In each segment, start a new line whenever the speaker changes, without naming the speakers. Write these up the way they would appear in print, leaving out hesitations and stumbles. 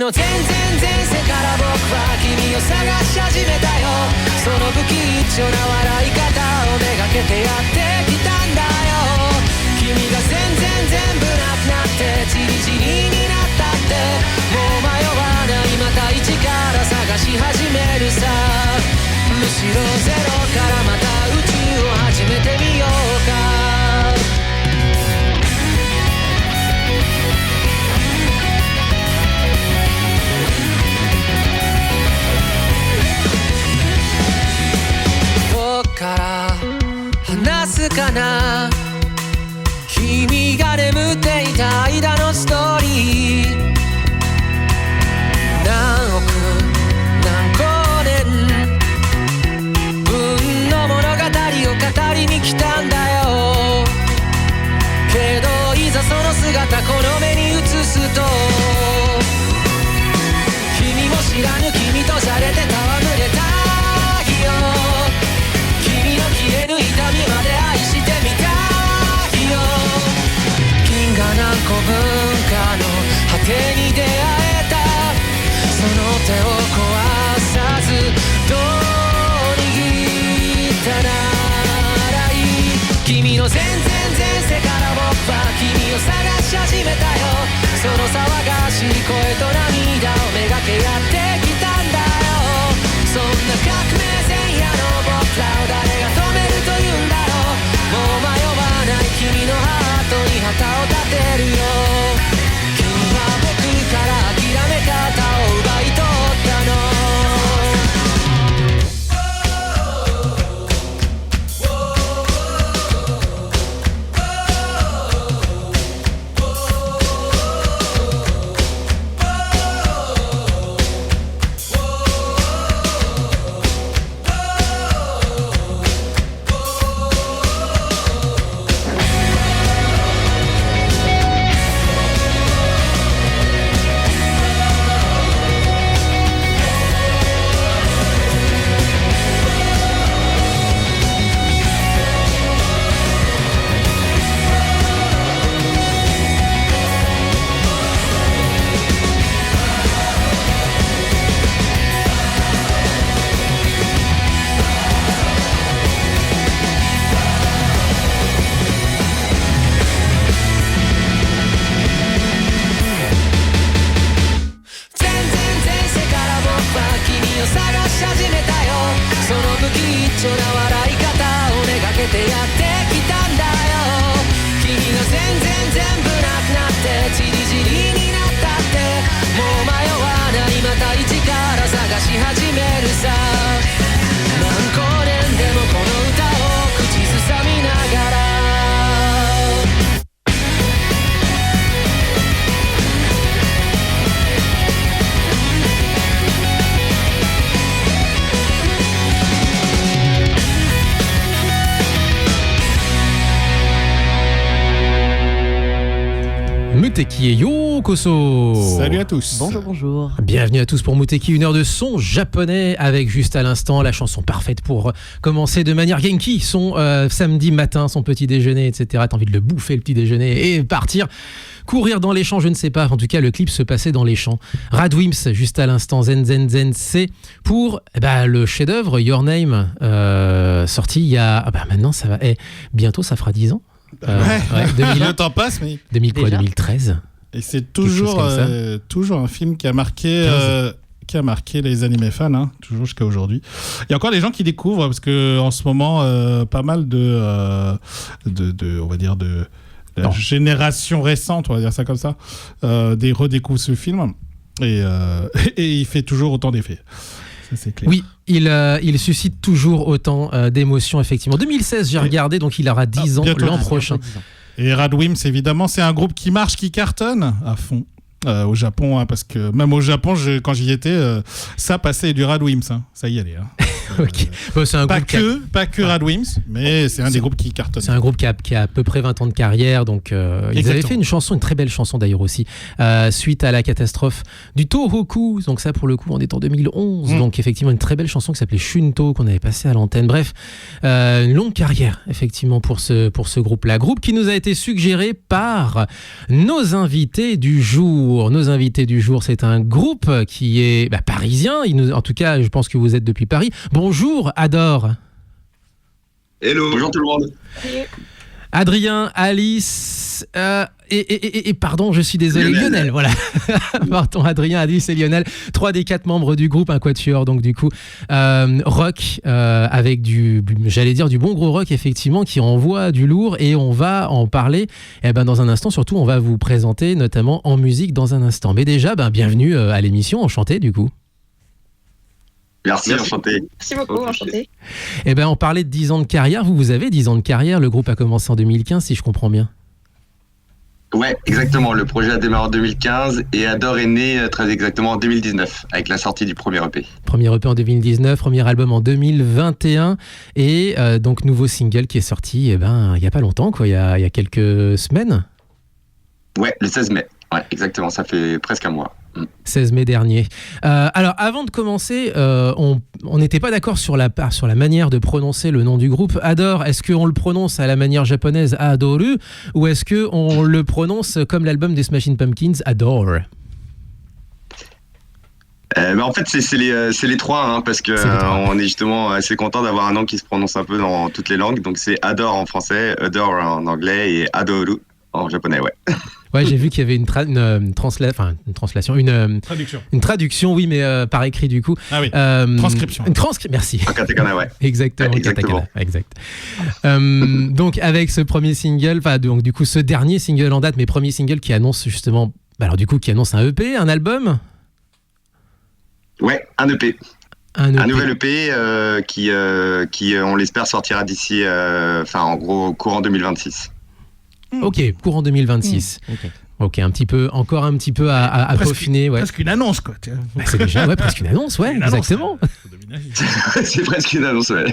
の全然前世から僕は君を探し始めたよ。その不吉祥な笑い方をめがけてやってきたんだよ。君が全部なくなってチリチリになったってもう迷わない、また一から探し始めるさ。むしろゼロからまた宇宙を始めてみようか。から話すかな、君が眠っていた間のストーリー。何億何光年分の物語を語りに来たんだよ。けどいざその姿この目に映すと、君も知らぬ君とじゃれて戯れた消える痛みまで愛してみたいよ。銀河何個分かの果てに出会えた、その手を壊さずどう握ったならいい。君の全然前世から僕は君を探し始めたよ。その騒がしい声と涙をめがけやってきたんだよ。そんな革命前夜の僕らを誰が止めるというんだろう。もう迷わない君のハートに旗を立てるよ。君は僕から諦め方を奪い取ったの。
Muteki Yokoso.
Salut à tous.
Bonjour.
Bienvenue à tous pour Muteki, une heure de son japonais avec juste à l'instant la chanson parfaite pour commencer de manière Genki son samedi matin, son petit déjeuner, etc. T'as envie de le bouffer le petit déjeuner et partir courir dans les champs, je ne sais pas. En tout cas, le clip se passait dans les champs. Radwimps, juste à l'instant, Zen Zen Zen, c'est pour le chef-d'œuvre Your Name, sorti il y a... maintenant, ça va... bientôt, ça fera 10 ans.
Le temps passe, mais...
2013.
Et c'est toujours un film qui a marqué les animés fans, hein, toujours jusqu'à aujourd'hui. Il y a encore des gens qui découvrent, parce qu'en ce moment, pas mal on va dire, de la génération récente, on va dire ça comme ça, redécouvrent ce film. Et il fait toujours autant d'effets. Ça, c'est clair.
Oui, il suscite toujours autant d'émotions, effectivement. 2016, j'ai regardé, donc il aura 10 ans l'an prochain.
Et Radwimps, évidemment, c'est un groupe qui marche, qui cartonne à fond au Japon, hein, parce que même au Japon, quand j'y étais, ça passait du Radwimps, hein, ça y allait. Hein.
Ok. Bon, c'est un
pas
groupe
que Radwimps, mais c'est un des groupes qui cartonne.
C'est un groupe qui a à peu près 20 ans de carrière, donc ils avaient fait une très belle chanson d'ailleurs aussi, suite à la catastrophe du Tohoku, donc ça pour le coup on est en 2011, donc effectivement une très belle chanson qui s'appelait Shunto qu'on avait passée à l'antenne. Bref, une longue carrière effectivement pour ce groupe-là. Groupe qui nous a été suggéré par nos invités du jour. Nos invités du jour, c'est un groupe qui est parisien, en tout cas je pense que vous êtes depuis Paris. Bonjour Adore.
Hello. Bonjour tout le monde.
Adrien, Alice et pardon, je suis désolé, Lionel, voilà. Pardon, Adrien, Alice et Lionel, 3 des 4 membres du groupe, un quatuor, donc du coup rock avec du bon gros rock effectivement qui envoie du lourd, et on va en parler dans un instant. Surtout on va vous présenter notamment en musique dans un instant, mais déjà bienvenue à l'émission, enchanté du coup.
Merci, enchanté.
Merci beaucoup, enchanté.
On parlait de 10 ans de carrière. Vous avez 10 ans de carrière. Le groupe a commencé en 2015, si je comprends bien.
Ouais, exactement. Le projet a démarré en 2015 et Adore est né très exactement en 2019, avec la sortie du premier EP.
Premier EP en 2019, premier album en 2021, et donc nouveau single qui est sorti il n'y a pas longtemps, quoi, il y a quelques semaines.
Ouais, le 16 mai. Ouais, exactement, ça fait presque un mois.
16 mai dernier. Alors, avant de commencer, on n'était pas d'accord sur la manière de prononcer le nom du groupe. Adore, est-ce qu'on le prononce à la manière japonaise Adoru, ou est-ce qu'on le prononce comme l'album des Smashing Pumpkins, Adore?
En fait, c'est les trois, parce que on est justement assez content d'avoir un nom qui se prononce un peu dans toutes les langues. Donc, c'est Adore en français, Adore en anglais et Adoru en japonais, ouais.
Ouais, j'ai vu qu'il y avait une traduction, oui, mais par écrit du coup.
Ah oui. Transcription.
Merci.
En katakana, ouais.
Exactement. Katakana, exact. Donc avec ce premier single, donc du coup ce dernier single en date, mais premier single qui annonce justement, qui annonce un EP, un album.
Ouais, un EP. Un nouvel EP qui on l'espère sortira d'ici, en gros courant 2026.
Ok, courant 2026. Ok, encore un petit peu à peaufiner. Ouais.
Presque une annonce, quoi.
C'est déjà presque une annonce, ouais, exactement.
C'est presque une annonce, ouais.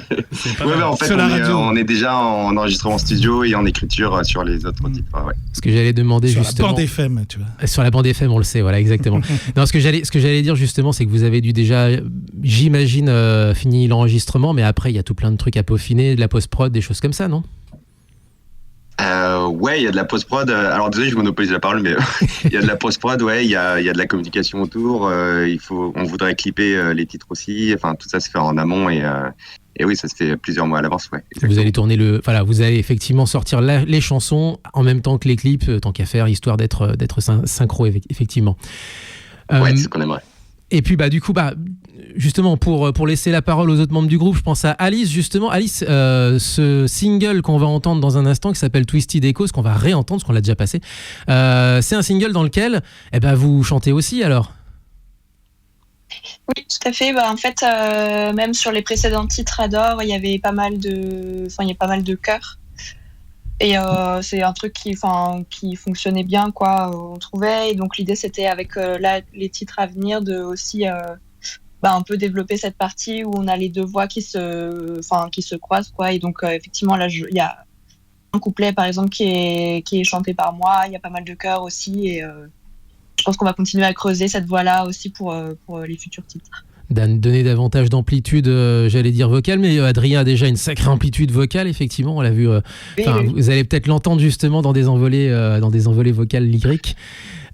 En fait, on est déjà en enregistrement studio et en écriture sur les autres titres. Ouais.
Ce que j'allais demander
sur
justement.
Sur la bande FM, tu vois.
Sur la bande FM, on le sait, voilà, exactement. Non, ce que j'allais dire justement, c'est que vous avez dû déjà, j'imagine, fini l'enregistrement, mais après, il y a tout plein de trucs à peaufiner, de la post-prod, des choses comme ça, non ?
Ouais, il y a de la post-prod. Alors désolé, je monopolise la parole, mais il y a de la post-prod, ouais, il y a de la communication autour. On voudrait clipper les titres aussi. Enfin, tout ça se fait en amont et oui, ça se fait plusieurs mois à l'avance, ouais.
Vous allez tourner vous allez effectivement sortir les chansons en même temps que les clips, tant qu'à faire, histoire d'être synchro, effectivement.
Ouais, c'est ce qu'on aimerait.
Et puis du coup justement pour laisser la parole aux autres membres du groupe, je pense à Alice justement. Alice, ce single qu'on va entendre dans un instant qui s'appelle Twisted Echoes, qu'on va réentendre parce qu'on l'a déjà passé, c'est un single dans lequel vous chantez aussi alors?
Oui, tout à fait. En fait, même sur les précédents titres Adore, il y avait pas mal de chœurs. Et c'est un truc qui fonctionnait bien, quoi, on trouvait. Et donc l'idée, c'était avec les titres à venir de aussi un peu développer cette partie où on a les deux voix qui se croisent, quoi. Et donc effectivement, là, il y a un couplet, par exemple, qui est chanté par moi. Il y a pas mal de chœurs aussi. Et je pense qu'on va continuer à creuser cette voie-là aussi pour les futurs titres.
Donner davantage d'amplitude, j'allais dire vocale, mais Adrien a déjà une sacrée amplitude vocale, effectivement, on l'a vu. Oui. Vous allez peut-être l'entendre justement dans des envolées vocales lyriques.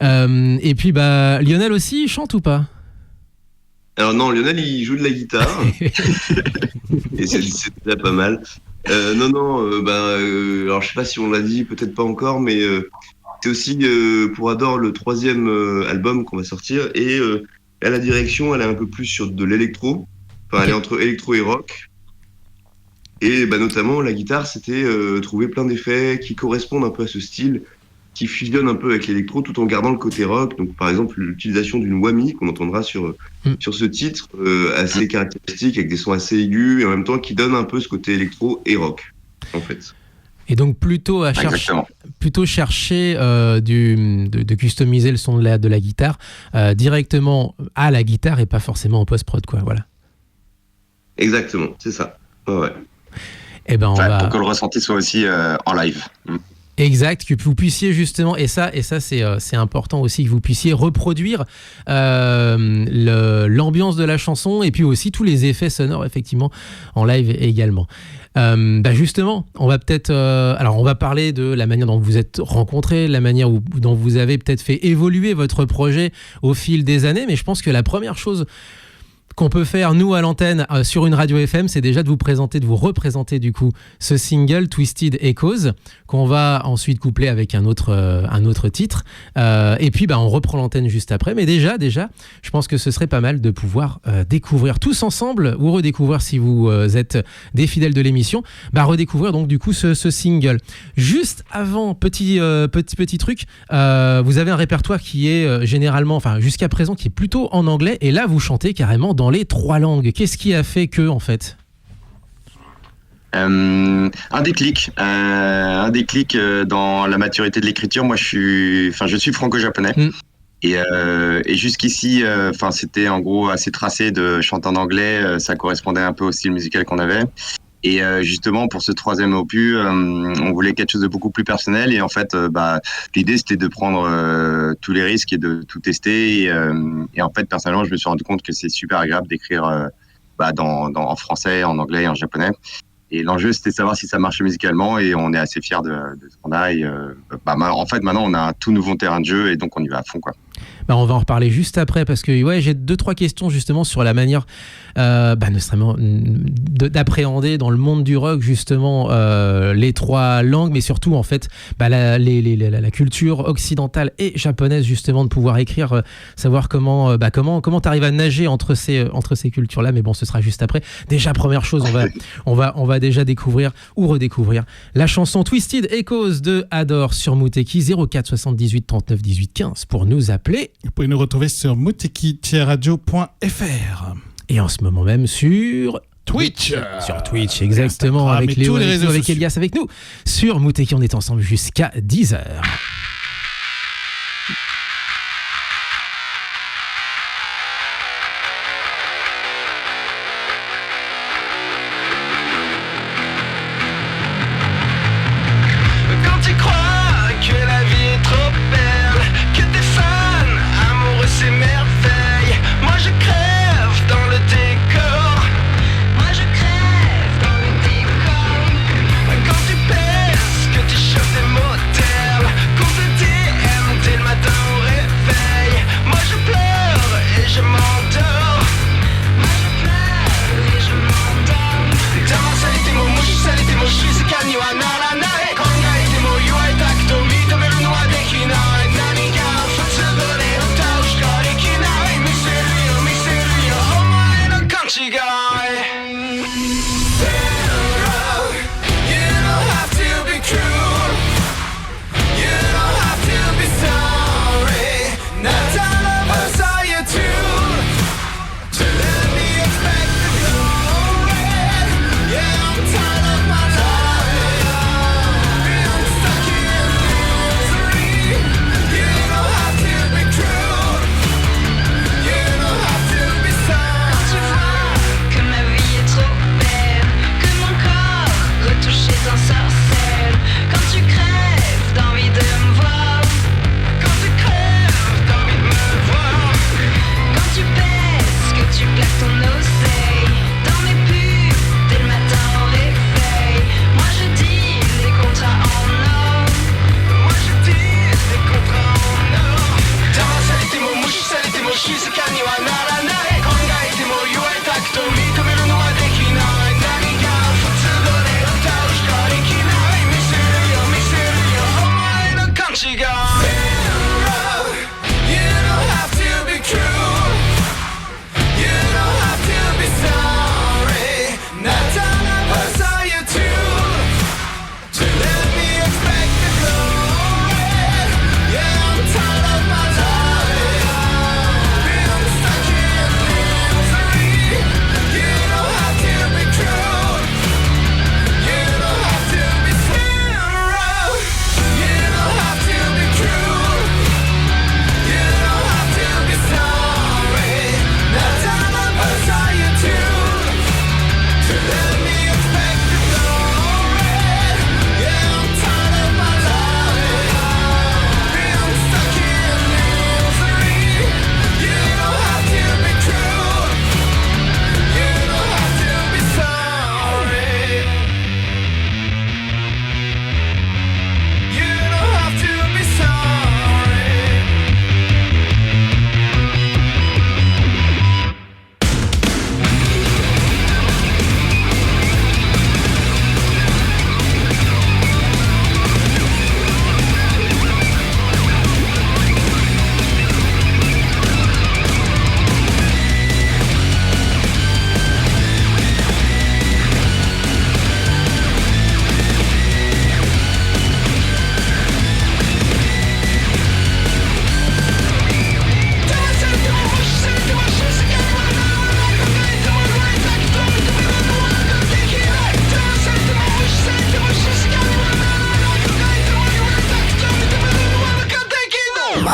Et puis Lionel aussi, il chante ou pas?
Alors non, Lionel il joue de la guitare et c'est déjà pas mal. Alors je sais pas si on l'a dit, peut-être pas encore, mais c'est aussi pour Adore le 3e album qu'on va sortir, et à la direction, elle est un peu plus sur de l'électro. Enfin, elle est entre électro et rock. Et notamment, la guitare, c'était trouver plein d'effets qui correspondent un peu à ce style, qui fusionnent un peu avec l'électro tout en gardant le côté rock. Donc, par exemple, l'utilisation d'une whammy qu'on entendra sur ce titre, assez caractéristique, avec des sons assez aigus, et en même temps qui donne un peu ce côté électro et rock, en fait.
Et donc plutôt chercher de customiser le son de la guitare directement à la guitare et pas forcément en post-prod, quoi. Voilà.
Exactement, c'est ça. Ouais.
Et ben
pour que le ressenti soit aussi en live.
Exact, que vous puissiez justement, et ça c'est important aussi, que vous puissiez reproduire l'ambiance de la chanson et puis aussi tous les effets sonores effectivement en live également. Justement, on va peut-être, on va parler de la manière dont vous êtes rencontrés, la manière dont vous avez peut-être fait évoluer votre projet au fil des années, mais je pense que la première chose qu'on peut faire, nous, à l'antenne, sur une radio FM, c'est déjà de vous représenter, du coup, ce single, Twisted Echoes, qu'on va ensuite coupler avec un autre titre. Et puis, on reprend l'antenne juste après. Mais déjà, je pense que ce serait pas mal de pouvoir découvrir tous ensemble, ou redécouvrir si vous êtes des fidèles de l'émission, redécouvrir donc, du coup, ce single. Juste avant, petit truc, vous avez un répertoire qui est généralement, jusqu'à présent, qui est plutôt en anglais. Et là, vous chantez carrément dans les 3 langues. Qu'est-ce qui a fait que, en fait?
Un déclic dans la maturité de l'écriture. Moi, je suis franco-japonais. Et jusqu'ici, c'était en gros assez tracé de chanter en anglais. Ça correspondait un peu au style musical qu'on avait. Et justement, pour ce 3e opus, on voulait quelque chose de beaucoup plus personnel. Et en fait, l'idée, c'était de prendre tous les risques et de tout tester. Et en fait, personnellement, je me suis rendu compte que c'est super agréable d'écrire en français, en anglais et en japonais. Et l'enjeu, c'était de savoir si ça marchait musicalement. Et on est assez fiers de ce qu'on a. Et en fait, maintenant, on a un tout nouveau terrain de jeu. Et donc, on y va à fond, quoi.
On va en reparler juste après parce que j'ai 2-3 questions justement sur la manière d'appréhender dans le monde du rock justement les 3 langues, mais surtout en fait la culture occidentale et japonaise, justement, de pouvoir écrire, savoir comment t'arrives à nager entre ces cultures là. Mais bon, ce sera juste après. Déjà, première chose, on va déjà découvrir ou redécouvrir la chanson Twisted Echoes de Adore sur Muteki. 04 78 39 18 15 pour nous appeler.
Vous pouvez nous retrouver sur muteki-radio.fr
et en ce moment même sur
Twitch.
Sur Twitch, exactement, avec Léo, avec Elias, avec nous. Sur Muteki, on est ensemble jusqu'à 10h.
Quand tu pèses, que tu chauffes des moteurs,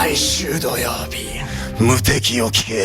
毎週土曜日無敵を聞け。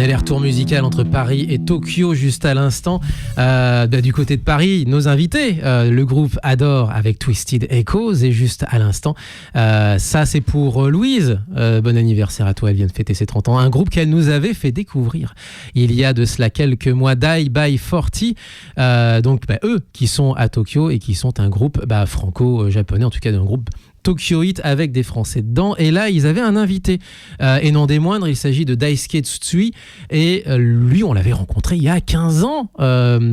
aller-retour musical entre Paris et Tokyo juste à l'instant. Du côté de Paris, nos invités, le groupe Adore avec Twisted Echoes, et juste à l'instant, ça c'est pour Louise. Bon anniversaire à toi, elle vient de fêter ses 30 ans. Un groupe qu'elle nous avait fait découvrir il y a de cela quelques mois, Die by 40. Donc eux qui sont à Tokyo et qui sont un groupe franco-japonais, en tout cas d'un groupe Tokyoite avec des Français dedans. Et là, ils avaient un invité, et non des moindres, il s'agit de Daisuke Tsutsui. Et lui, on l'avait rencontré il y a 15 ans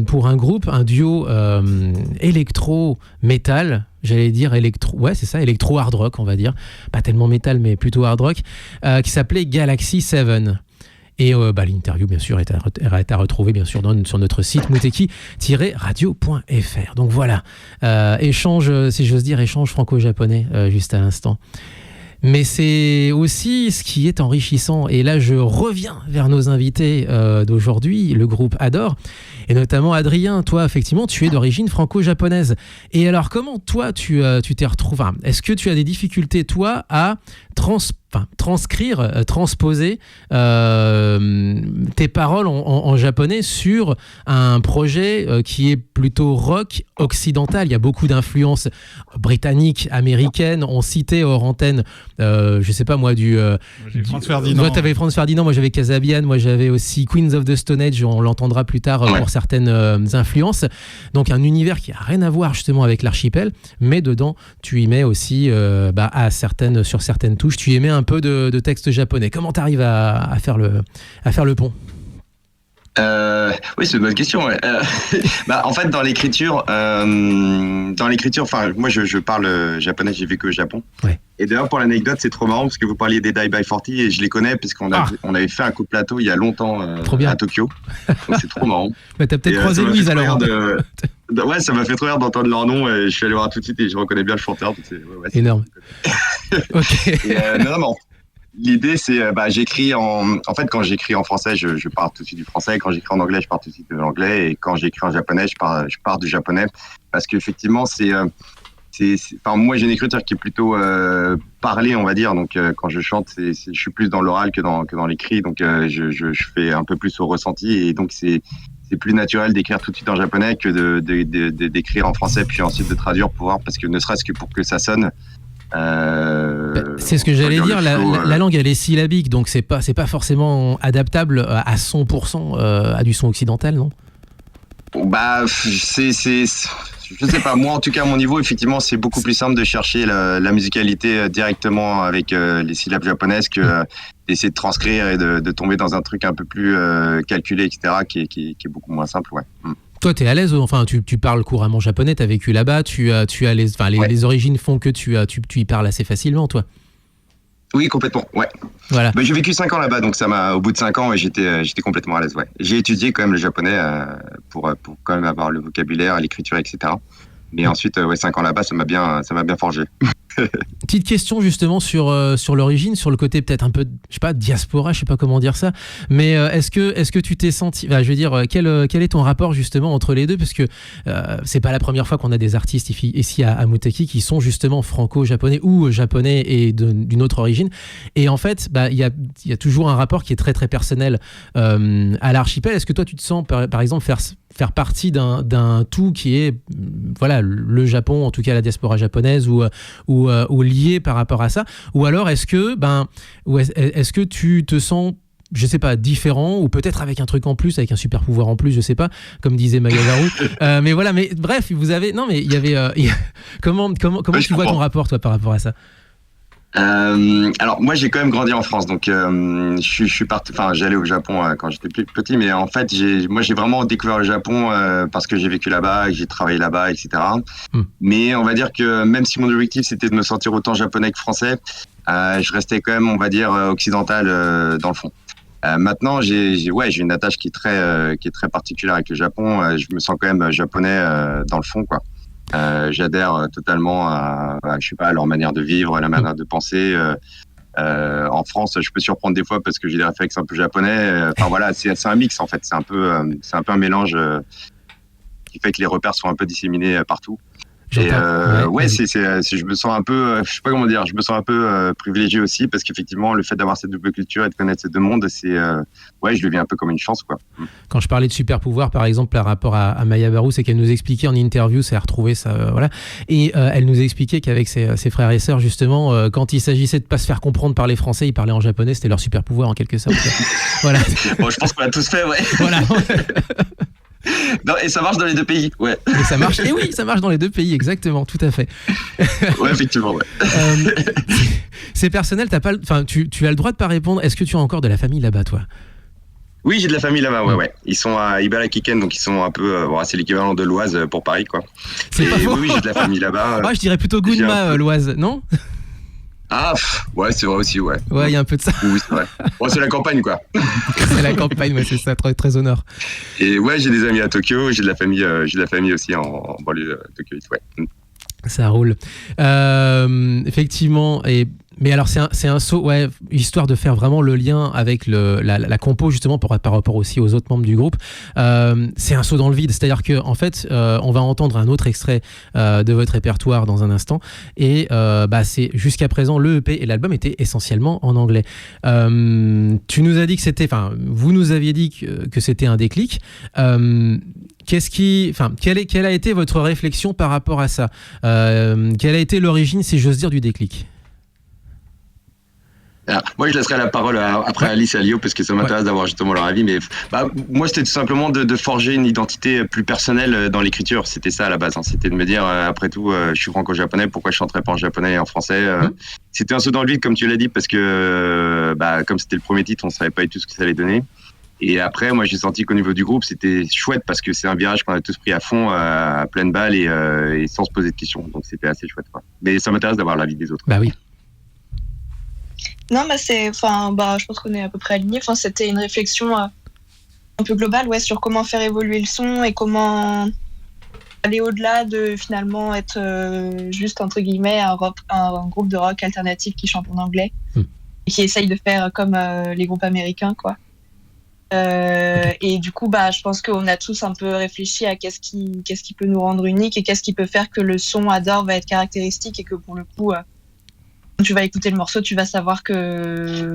pour un groupe, un duo électro-métal. J'allais dire électro-hard rock, on va dire. Pas tellement métal, mais plutôt hard rock, qui s'appelait Galaxy 7. Et l'interview, bien sûr, est à retrouver bien sûr sur notre site muteki-radio.fr. Donc voilà, échange, si j'ose dire, échange franco-japonais juste à l'instant. Mais c'est aussi ce qui est enrichissant. Et là, je reviens vers nos invités d'aujourd'hui, le groupe Adore. Et notamment Adrien, toi, effectivement, tu es d'origine franco-japonaise. Et alors, comment toi, tu t'es retrouvé... Est-ce que tu as des difficultés, toi, à transposer tes paroles en japonais sur un projet qui est plutôt rock occidental. Il y a beaucoup d'influences britanniques, américaines. On citait hors antenne, je sais pas moi,
j'ai Franz Ferdinand.
Toi, t'avais Franz Ferdinand, moi j'avais Casabian, moi j'avais aussi Queens of the Stone Age, on l'entendra plus tard pour certaines influences. Donc un univers qui a rien à voir justement avec l'archipel, mais dedans tu y mets aussi sur certaines touches, tu y mets un peu de texte japonais. Comment t'arrives à faire le pont?
Oui, c'est une bonne question. Ouais. En fait, dans l'écriture, moi, je parle japonais, j'ai vécu au Japon.
Ouais.
Et d'ailleurs, pour l'anecdote, c'est trop marrant parce que vous parliez des Die by 40 et je les connais puisqu'on avait fait un coup de plateau il y a longtemps à Tokyo. Donc c'est trop marrant.
T'as peut-être croisé Louise alors.
Ouais, ça m'a fait trop rire d'entendre leur nom. Et je suis allé voir tout de suite et je reconnais bien le chanteur. Donc c'est
énorme. Ok.
Non. L'idée, c'est, j'écris en fait, quand j'écris en français, je pars tout de suite du français. Quand j'écris en anglais, je pars tout de suite de l'anglais. Et quand j'écris en japonais, je pars du japonais. Parce qu'effectivement, moi, j'ai une écriture qui est plutôt parlée, on va dire. Donc, quand je chante, je suis plus dans l'oral que dans l'écrit. Donc, je fais un peu plus au ressenti. Et donc, c'est plus naturel d'écrire tout de suite en japonais que d'écrire en français, puis ensuite de traduire parce que ne serait-ce que pour que ça sonne.
C'est ce que j'allais dire, la langue elle est syllabique, donc c'est pas forcément adaptable à 100% à du son occidental, non?
Je sais pas, moi en tout cas à mon niveau, effectivement c'est beaucoup plus simple de chercher la musicalité directement avec les syllabes japonaises que d'essayer de transcrire et de tomber dans un truc un peu plus calculé, etc., qui est beaucoup moins simple, ouais.
Toi, t'es à l'aise, enfin, tu parles couramment japonais, t'as vécu là-bas, les origines font que tu y parles assez facilement, toi.
Oui, complètement, ouais.
Voilà.
J'ai vécu 5 ans là-bas, donc au bout de 5 ans, j'étais complètement à l'aise, ouais. J'ai étudié quand même le japonais pour quand même avoir le vocabulaire, l'écriture, etc. Mais ensuite, 5 ans là-bas, ça m'a bien forgé.
Petite question justement sur l'origine, sur le côté peut-être un peu, je sais pas, diaspora, je sais pas comment dire ça, mais est-ce que tu t'es senti, je veux dire, quel est ton rapport justement entre les deux, parce que c'est pas la première fois qu'on a des artistes ici à Muteki qui sont justement franco-japonais ou japonais et d'une autre origine, et en fait, il y a toujours un rapport qui est très très personnel à l'archipel. Est-ce que toi tu te sens par exemple faire partie d'un tout qui est le Japon, en tout cas la diaspora japonaise, ou lié par rapport à ça, ou alors est-ce que tu te sens, je sais pas, différent, ou peut-être avec un truc en plus, avec un super pouvoir en plus, je sais pas, comme disait Magazaru. mais bref, vous avez, non mais il y avait comment tu vois ton rapport toi par rapport à ça?
Alors moi j'ai quand même grandi en France, donc je suis parti, j'allais au Japon quand j'étais plus petit, mais en fait j'ai vraiment découvert le Japon parce que j'ai vécu là-bas, j'ai travaillé là-bas, etc. Mais on va dire que même si mon objectif c'était de me sentir autant japonais que français, je restais quand même, on va dire, occidental dans le fond. Maintenant j'ai une attache qui est très particulière avec le Japon. Je me sens quand même japonais dans le fond, quoi. J'adhère totalement à leur manière de vivre, à la manière de penser. En France, je peux surprendre des fois parce que j'ai des réflexes un peu japonais. C'est un mix en fait. C'est un peu un mélange qui fait que les repères sont un peu disséminés partout. Et je me sens un peu, je sais pas comment dire, je me sens un peu privilégié aussi parce qu'effectivement le fait d'avoir cette double culture et de connaître ces deux mondes, je le vis un peu comme une chance, quoi.
Quand je parlais de super pouvoir par exemple par rapport à Maya Baru, c'est qu'elle nous expliquait en interview, c'est à retrouver ça, et elle nous expliquait qu'avec ses frères et sœurs justement, quand il s'agissait de pas se faire comprendre par les Français, ils parlaient en japonais, c'était leur super pouvoir en quelque sorte. Voilà.
Bon, je pense qu'on l'a tous fait, ouais.
Voilà.
Non, et ça marche dans les deux pays, ouais.
Et ça marche, et oui, ça marche dans les deux pays, exactement, tout à fait.
Ouais, effectivement, ouais.
C'est personnel, tu as le droit de pas répondre. Est-ce que tu as encore de la famille là-bas, toi?
Oui, j'ai de la famille là-bas, ouais. Ils sont à Ibarakiken, donc ils sont un peu, c'est l'équivalent de l'Oise pour Paris, quoi.
C'est pas faux.
Oui, j'ai de la famille là-bas.
Moi, je dirais plutôt Gunma, l'Oise, non?
Ah, ouais, c'est vrai aussi, ouais.
Ouais, il y a un peu de ça.
Oui, c'est vrai. Bon, c'est la campagne, quoi.
C'est la campagne, ouais, c'est ça, très, très au nord.
Et ouais, j'ai des amis à Tokyo, j'ai de la famille aussi en banlieue de Tokyo, ouais.
Ça roule. Effectivement, et Mais alors c'est un saut, histoire de faire vraiment le lien avec la compo justement par rapport aussi aux autres membres du groupe. C'est un saut dans le vide, c'est-à-dire que en fait, on va entendre un autre extrait de votre répertoire dans un instant, et c'est jusqu'à présent le EP et l'album étaient essentiellement en anglais. Tu nous as dit que vous nous aviez dit que c'était un déclic. Quelle a été votre réflexion par rapport à ça? Quelle a été l'origine, si j'ose dire, du déclic?
Alors, moi, je laisserai la parole après Alice et à Lio parce que ça m'intéresse d'avoir justement leur avis. Mais moi, c'était tout simplement de forger une identité plus personnelle dans l'écriture. C'était ça à la base. Hein. C'était de me dire, après tout, je suis franco-japonais, pourquoi je chanterais pas en japonais et en français C'était un saut dans le vide, comme tu l'as dit, parce que comme c'était le premier titre, on savait pas du tout ce que ça allait donner. Et après, moi, j'ai senti qu'au niveau du groupe, c'était chouette parce que c'est un virage qu'on a tous pris à fond, à pleine balle et sans se poser de questions. Donc, c'était assez chouette, quoi. Mais ça m'intéresse d'avoir l'avis des autres.
Bah oui.
Non, je pense qu'on est à peu près alignés. Enfin, c'était une réflexion un peu globale, sur comment faire évoluer le son et comment aller au-delà de finalement être juste entre guillemets un groupe de rock alternatif qui chante en anglais et qui essaye de faire comme les groupes américains, quoi. Et du coup, je pense qu'on a tous un peu réfléchi à qu'est-ce qui peut nous rendre unique et qu'est-ce qui peut faire que le son Adore va être caractéristique et que pour le coup, quand tu vas écouter le morceau, tu vas savoir que,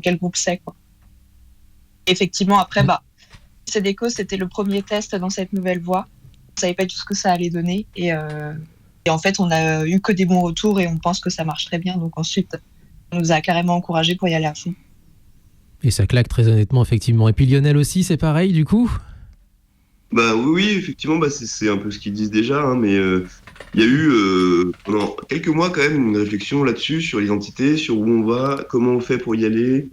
quel groupe c'est, quoi. Et effectivement, après, Sedeco, c'était le premier test dans cette nouvelle voie. On savait pas du tout ce que ça allait donner et en fait, on a eu que des bons retours et on pense que ça marche très bien. Donc ensuite, on nous a carrément encouragés pour y aller à fond.
Et ça claque très honnêtement, effectivement. Et puis Lionel aussi, c'est pareil, du coup?
Oui, effectivement, c'est un peu ce qu'ils disent déjà, hein, mais il y a eu pendant quelques mois quand même une réflexion là-dessus, sur l'identité, sur où on va, comment on fait pour y aller,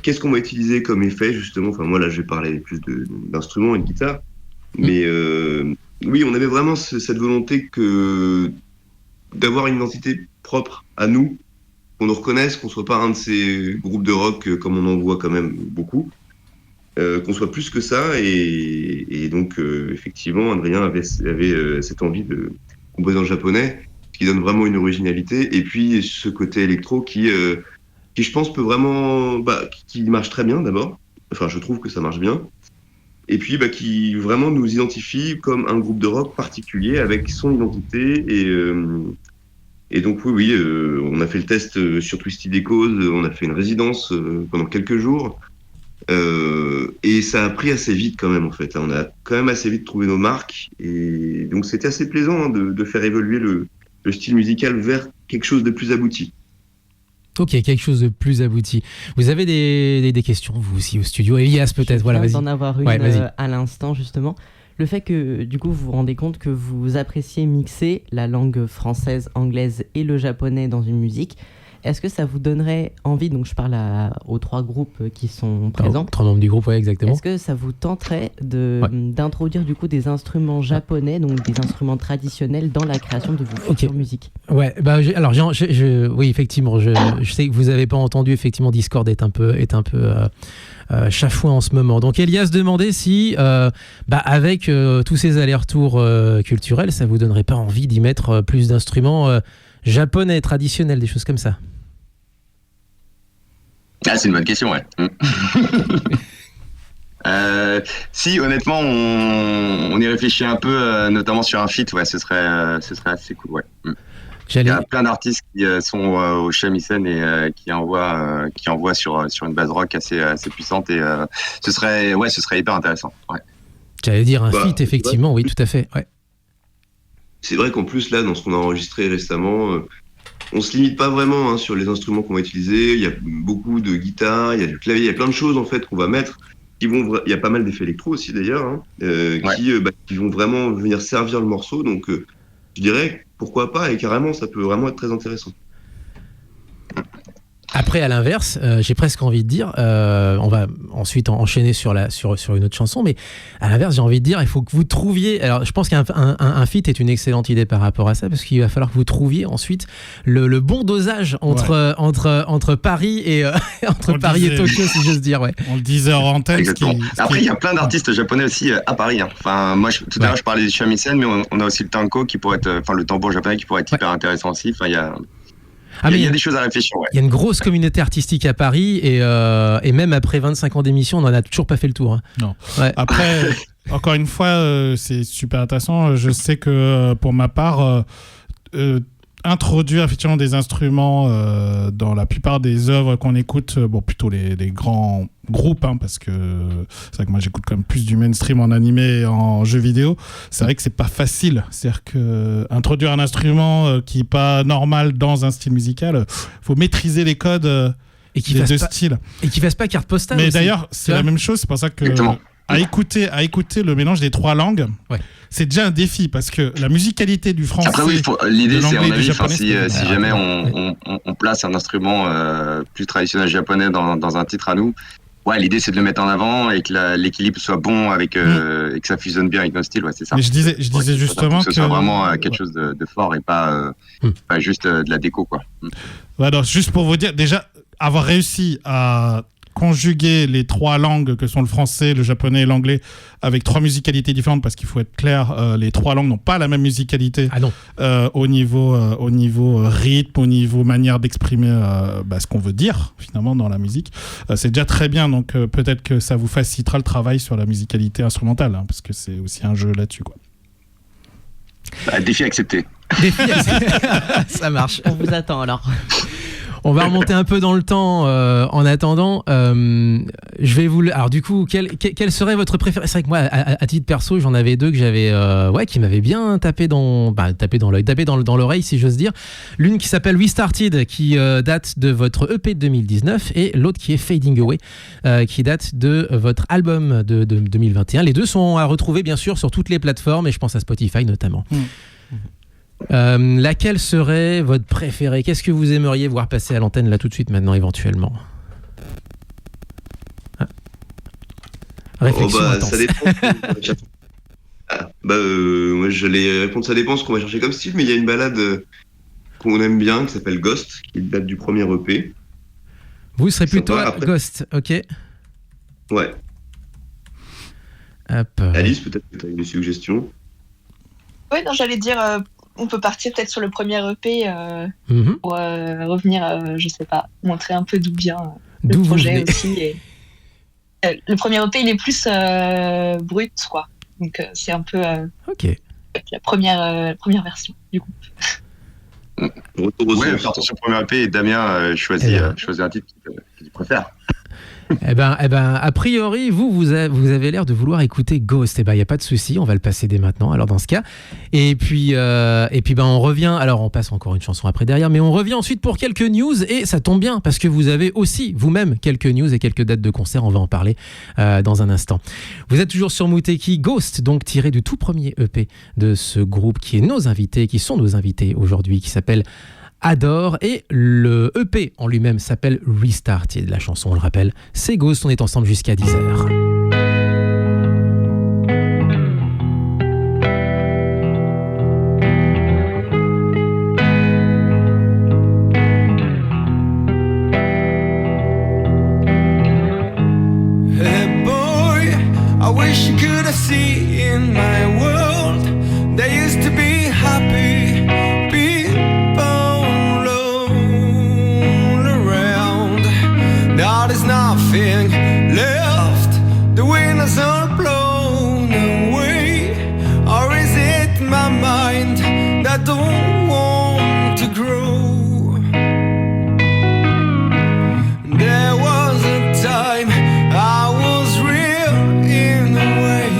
qu'est-ce qu'on va utiliser comme effet, justement. Enfin, moi, là, je vais parler plus d'instruments et de guitare. Mais oui, on avait vraiment cette volonté d'avoir une identité propre à nous, qu'on nous reconnaisse, qu'on soit pas un de ces groupes de rock comme on en voit quand même beaucoup, qu'on soit plus que ça. Et donc, effectivement, Adrien avait cette envie de composer en japonais, ce qui donne vraiment une originalité. Et puis, ce côté électro qui je pense, peut vraiment... qui marche très bien, d'abord. Enfin, je trouve que ça marche bien. Et puis, qui vraiment nous identifie comme un groupe de rock particulier, avec son identité. Et donc, oui, on a fait le test sur Twisted Echoes, on a fait une résidence pendant quelques jours. Et ça a pris assez vite quand même, en fait. On a quand même assez vite trouvé nos marques. Et donc, c'était assez plaisant de faire évoluer le style musical vers quelque chose de plus abouti.
Ok, quelque chose de plus abouti. Vous avez des questions, vous aussi, au studio? Elias, peut-être, voilà, vas-y.
Je viens d'en avoir une à l'instant, justement. Le fait que, du coup, vous vous rendez compte que vous appréciez mixer la langue française, anglaise et le japonais dans une musique. Est-ce que ça vous donnerait envie, donc je parle aux 3 groupes qui sont présents. 3
membres du groupe, oui, exactement.
Est-ce que ça vous tenterait d'introduire du coup des instruments japonais, donc des instruments traditionnels dans la création de vos futures musiques? Ouais,
oui, effectivement, je sais que vous n'avez pas entendu, effectivement, Discord est un peu chafouin en ce moment. Donc Elias demandait si, avec tous ces allers-retours culturels, ça vous donnerait pas envie d'y mettre plus d'instruments japonais, traditionnels, des choses comme ça?
C'est une bonne question, ouais. Si, honnêtement, on y réfléchit un peu, notamment sur un feat, ce serait assez cool, ouais. Il y a plein d'artistes qui sont au shamisen et qui envoient sur une base rock assez puissante et ce serait hyper intéressant. Ouais.
J'allais dire un feat, effectivement, oui, tout à fait. Ouais.
C'est vrai qu'en plus, là, dans ce qu'on a enregistré récemment, on se limite pas vraiment sur les instruments qu'on va utiliser. Il y a beaucoup de guitares, il y a du clavier, il y a plein de choses en fait qu'on va mettre. Il y a pas mal d'effets électro aussi d'ailleurs, qui vont vraiment venir servir le morceau. Donc, je dirais pourquoi pas, et carrément, ça peut vraiment être très intéressant.
Après, à l'inverse, j'ai presque envie de dire, on va ensuite enchaîner sur une autre chanson, mais à l'inverse, j'ai envie de dire, il faut que vous trouviez. Alors, je pense qu'un feat est une excellente idée par rapport à ça, parce qu'il va falloir que vous trouviez ensuite le bon dosage entre Paris et entre Paris et Tokyo, si j'ose dire. Ouais.
On le disait en antenne.
Après, il y a plein d'artistes japonais aussi à Paris. Hein. Enfin, moi, tout à l'heure, je parlais du shamisen, mais on a aussi le tanko qui pourrait être, le tambour japonais qui pourrait être hyper intéressant aussi. Enfin, il y a. Il y a des choses à réfléchir. Ouais.
Il y a une grosse communauté artistique à Paris et même après 25 ans d'émission, on n'en a toujours pas fait le tour. Hein.
Non.
Ouais.
Après, encore une fois, c'est super intéressant. Je sais que pour ma part, introduire effectivement des instruments dans la plupart des œuvres qu'on écoute, plutôt les grands groupes, hein, parce que c'est vrai que moi j'écoute quand même plus du mainstream en animé et en jeux vidéo. C'est vrai que c'est pas facile. C'est-à-dire que introduire un instrument qui est pas normal dans un style musical, faut maîtriser les codes
et qui
des deux
fasse
styles.
Et qui fasse pas carte postale.
Mais
aussi.
d'ailleurs, c'est la même chose. C'est pour ça que à écouter le mélange des 3 langues, c'est déjà un défi parce que la musicalité du français.
Après, oui, l'idée, c'est, à mon avis, si jamais on place un instrument plus traditionnel japonais dans un titre à nous, l'idée, c'est de le mettre en avant et que l'équilibre soit bon et que ça fusionne bien avec nos styles. Ouais, c'est ça.
Mais je disais justement
que ce soit vraiment quelque chose de fort et pas juste de la déco, quoi.
Alors, juste pour vous dire, déjà, avoir réussi à conjuguer les 3 langues que sont le français, le japonais et l'anglais avec 3 musicalités différentes, parce qu'il faut être clair, les 3 langues n'ont pas la même musicalité au niveau rythme, au niveau manière d'exprimer ce qu'on veut dire finalement dans la musique. C'est déjà très bien, donc peut-être que ça vous facilitera le travail sur la musicalité instrumentale, hein, parce que c'est aussi un jeu là-dessus, quoi.
Défi accepté.
Ça marche.
On vous attend alors.
On va remonter un peu dans le temps en attendant. Je vais vous. Alors du coup, quel serait votre préféré ? C'est vrai que moi, à titre perso, j'en avais 2 que j'avais, qui m'avaient bien tapé dans l'œil, tapé dans l'oreille, si j'ose dire. L'une qui s'appelle Restarted, qui date de votre EP de 2019, et l'autre qui est Fading Away, qui date de votre album de 2021. Les 2 sont à retrouver bien sûr sur toutes les plateformes, et je pense à Spotify notamment. Laquelle serait votre préférée ? Qu'est-ce que vous aimeriez voir passer à l'antenne là tout de suite maintenant éventuellement ? Réflexion intense.
Ça dépend. Moi j'allais répondre, ça dépend ce qu'on va chercher comme style, mais il y a une balade qu'on aime bien qui s'appelle Ghost, qui date du premier EP.
Vous serez plutôt Ghost, ok.
Ouais.
Hop.
Alice, peut-être que tu as une suggestion.
Oui, non, j'allais dire, on peut partir peut-être sur le premier EP pour revenir, je sais pas, montrer un peu d'où vient le projet aussi. Et, le premier EP, il est plus brut, quoi. Donc c'est un peu la première version, du coup.
Partir sur le premier EP, et Damien choisit un titre qu'il préfère.
Eh ben, a priori, vous avez l'air de vouloir écouter Ghost. Eh ben, il y a pas de souci, on va le passer dès maintenant. Alors dans ce cas, et puis, on revient. Alors on passe encore une chanson après derrière, mais on revient ensuite pour quelques news et ça tombe bien parce que vous avez aussi vous-même quelques news et quelques dates de concert. On va en parler dans un instant. Vous êtes toujours sur Muteki, Ghost, donc tiré du tout premier EP de ce groupe qui sont nos invités aujourd'hui, qui s'appelle Adore, et le EP en lui-même s'appelle Restarted. La chanson, on le rappelle, c'est Ghost. On est ensemble jusqu'à 10h.
Hey boy, I wish you could have seen in my world. There used to be happy there's nothing left. The winners are blown away. Or is it my mind that don't want to grow? There was a time I was real in a way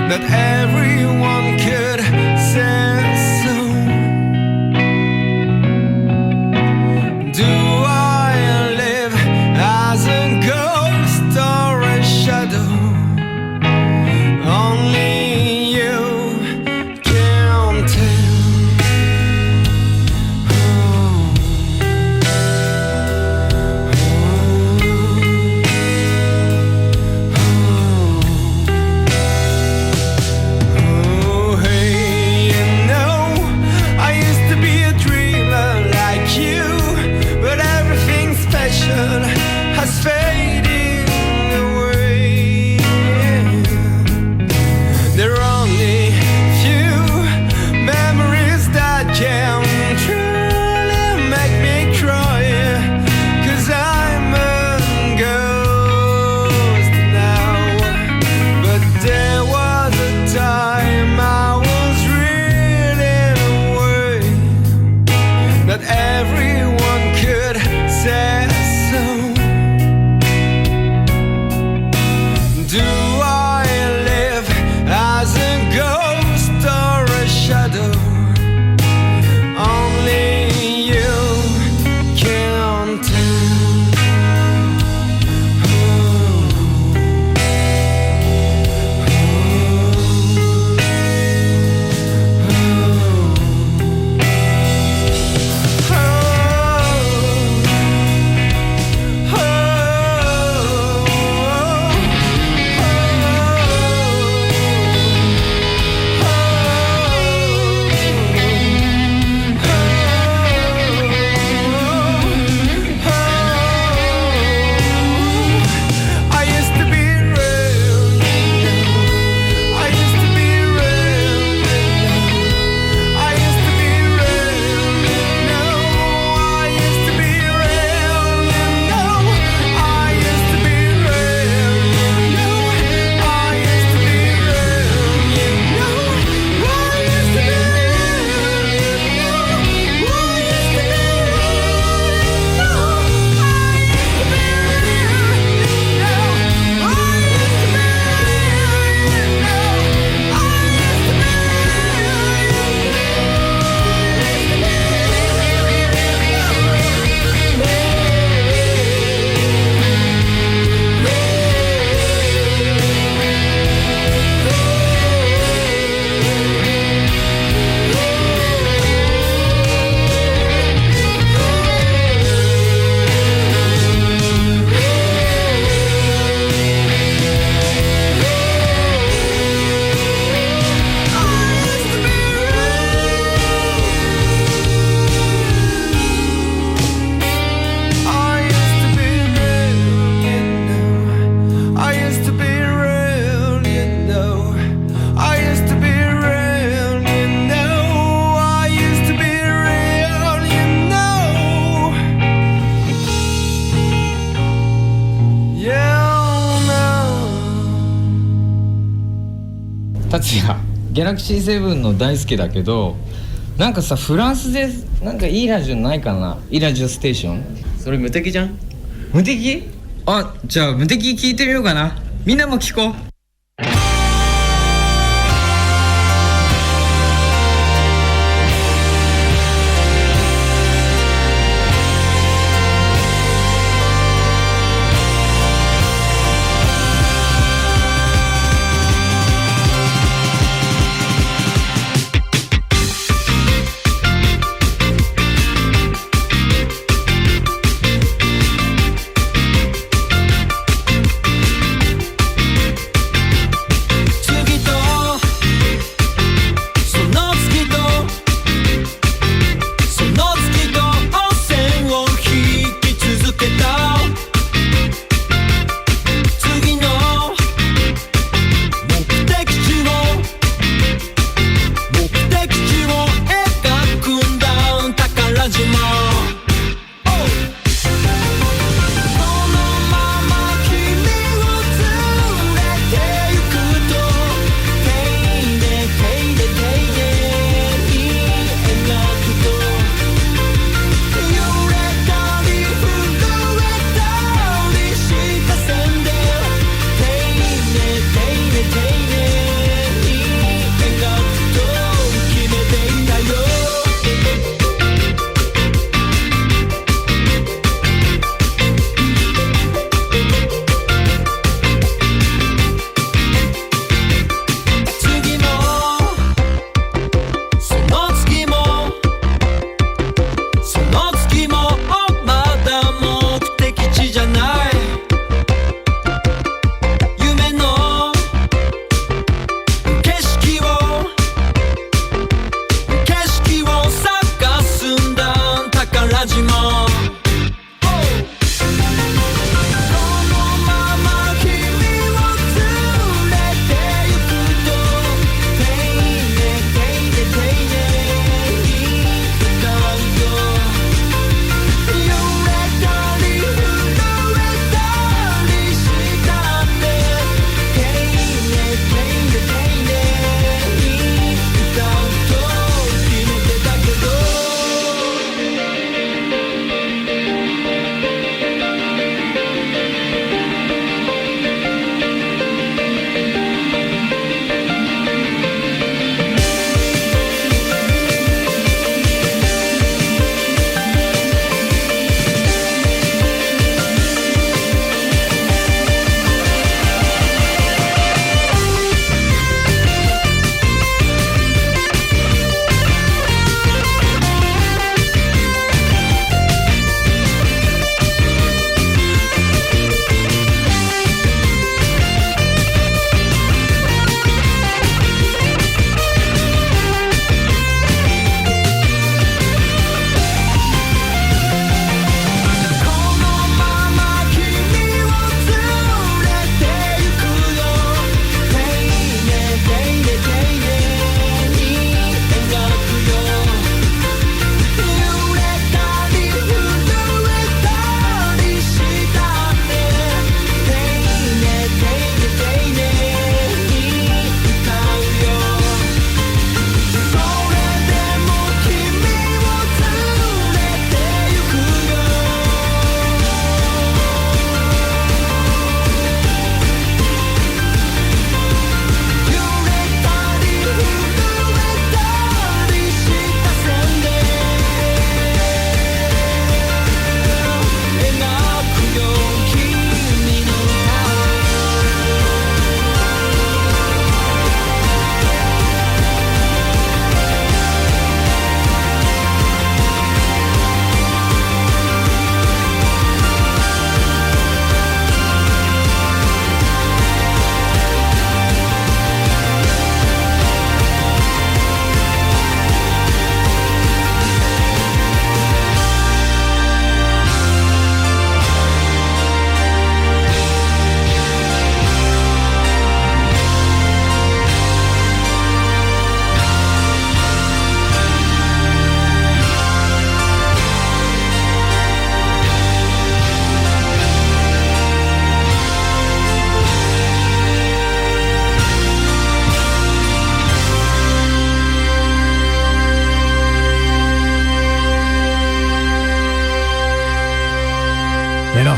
that everyone could say so. Only you can tell. Do I live as a ghost or a shadow? Only you can
達也ギャラクシーセブンの大好きだけど、なんかさフランスでなんかいいラジオないかな、いいラジオステーション。
それ無敵じゃん。
無敵？あ、じゃあ無敵聞いてみようかな。みんなも聞こう。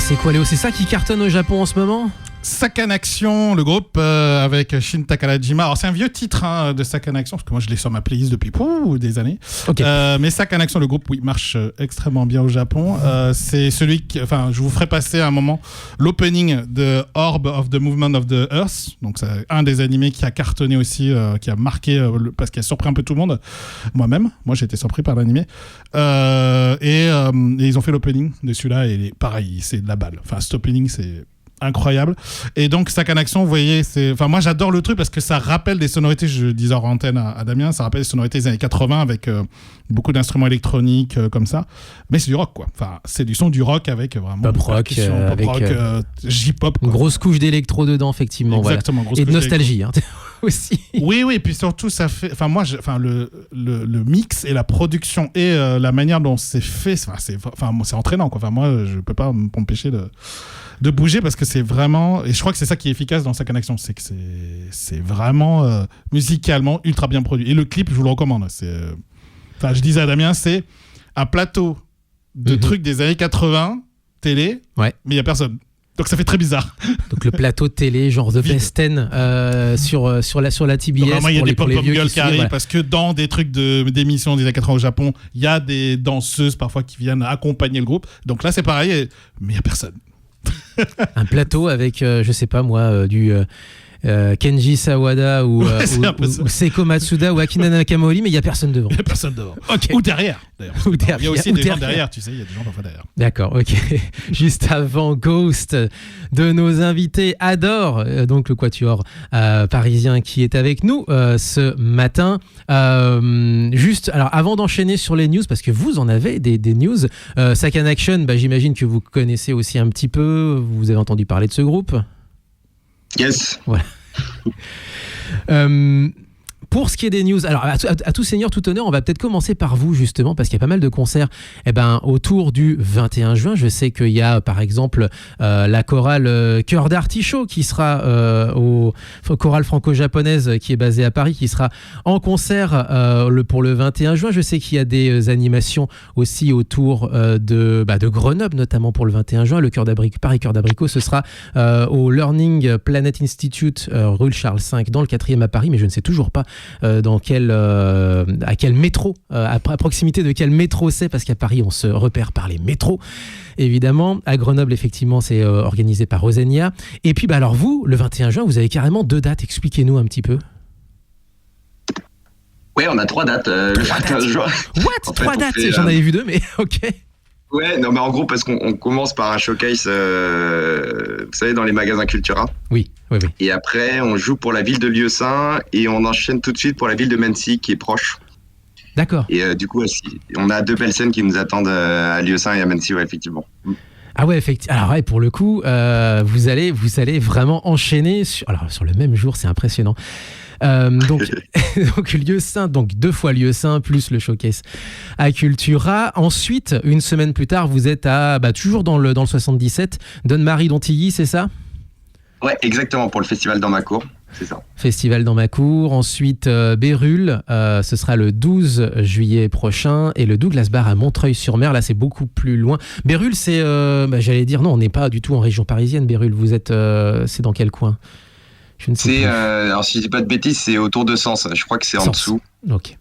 c'est quoi Léo? C'est ça qui cartonne au Japon en ce moment?
Sakan Action, le groupe avec Shin Takarajima. Alors c'est un vieux titre de Sakan Action, parce que moi je l'ai sur ma playlist depuis des années.
Okay.
Mais Sakan Action, le groupe, oui, marche extrêmement bien au Japon. C'est celui qui, enfin, je vous ferai passer à un moment l'opening de Orb of the Movement of the Earth. Donc c'est un des animés qui a cartonné aussi, qui a marqué, parce qu'il a surpris un peu tout le monde. Moi j'ai été surpris par l'animé. Et ils ont fait l'opening de celui-là, et pareil, c'est de la balle. Enfin, cet opening, c'est incroyable. Et donc Sakan Action, vous voyez, moi j'adore le truc parce que ça rappelle des sonorités, je disais en antenne à Damien, ça rappelle des sonorités des années 80 avec beaucoup d'instruments électroniques comme ça, mais c'est du rock quoi. Enfin, c'est du son du rock avec vraiment
pop rock,
J-pop
quoi. Une grosse couche d'électro dedans effectivement.
Exactement,
voilà. Et de nostalgie aussi.
Oui, et puis surtout ça fait, le mix et la production et la manière dont c'est fait, c'est entraînant quoi. Enfin moi je peux pas m'empêcher de bouger parce que c'est vraiment, et je crois que c'est ça qui est efficace dans Sakan Action, c'est que c'est vraiment musicalement ultra bien produit, et le clip je vous le recommande, je disais à Damien, c'est un plateau de trucs des années 80 télé, mais il y a personne, donc ça fait très bizarre.
Donc le plateau de télé genre The Best Ten sur la TBS.
Donc, vraiment, il y a des pop-up girls qui arrivent,
voilà.
parce que dans des trucs d'émissions des années 80 au Japon, il y a des danseuses parfois qui viennent accompagner le groupe, donc là c'est pareil, mais il n'y a personne.
Un plateau avec, je sais pas moi, du Kenji Sawada ou Seiko Matsuda ou Akina Nakamori, mais il n'y a personne devant.
Il n'y a personne devant.
Okay.
Ou derrière, d'ailleurs. Il y a aussi des gens derrière, tu sais, il y a des gens parfois derrière.
D'accord, ok. Juste avant Ghost, de nos invités Adore, donc le quatuor parisien qui est avec nous ce matin. Juste, alors avant d'enchaîner sur les news, parce que vous en avez des news, Sakan Action, j'imagine que vous connaissez aussi un petit peu, vous avez entendu parler de ce groupe?
Yes.
Voilà. Pour ce qui est des news, alors à tout seigneur, tout honneur, on va peut-être commencer par vous justement, parce qu'il y a pas mal de concerts autour du 21 juin. Je sais qu'il y a par exemple la chorale Cœur d'Artichaut qui sera au chorale franco-japonaise qui est basée à Paris, qui sera en concert pour le 21 juin. Je sais qu'il y a des animations aussi autour de Grenoble, notamment pour le 21 juin. Le Paris Cœur d'Abricot, ce sera au Learning Planet Institute rue Charles V dans le 4e à Paris, mais je ne sais toujours pas à quel métro, à proximité de quel métro c'est, parce qu'à Paris on se repère par les métros évidemment. À Grenoble effectivement c'est organisé par Rosenia. Et puis alors vous, le 21 juin, vous avez carrément 2 dates, expliquez-nous un petit peu.
Oui, on a 3 dates le 21 juin.
What? 3 dates? J'en avais vu 2, mais ok.
Ouais, non, mais en gros, parce qu'on commence par un showcase, vous savez, dans les magasins Cultura.
Oui.
Et après, on joue pour la ville de Lieusaint et on enchaîne tout de suite pour la ville de Mency, qui est proche.
D'accord.
Et du coup, on a 2 belles scènes qui nous attendent à Lieusaint et à Mency, ouais, effectivement.
Ah ouais, effectivement. Alors ouais, pour le coup, vous allez vraiment enchaîner sur le même jour, c'est impressionnant. Donc Lieusaint, donc 2 fois Lieusaint plus le showcase à Cultura. Ensuite, une semaine plus tard, vous êtes à toujours dans le 77, Donne-Marie Dontilly, c'est ça?
Ouais, exactement, pour le festival dans ma cour, c'est ça.
Festival dans ma cour. Ensuite, Bérulle, ce sera le 12 juillet prochain, et le Douglas Bar à Montreuil-sur-Mer. Là, c'est beaucoup plus loin. Bérulle, c'est, j'allais dire, non, on n'est pas du tout en région parisienne. Bérulle, vous êtes, c'est dans quel coin? Je ne sais pas.
Alors, si je dis pas de bêtises, c'est autour de Sens. Je crois que c'est en dessous.
Ok.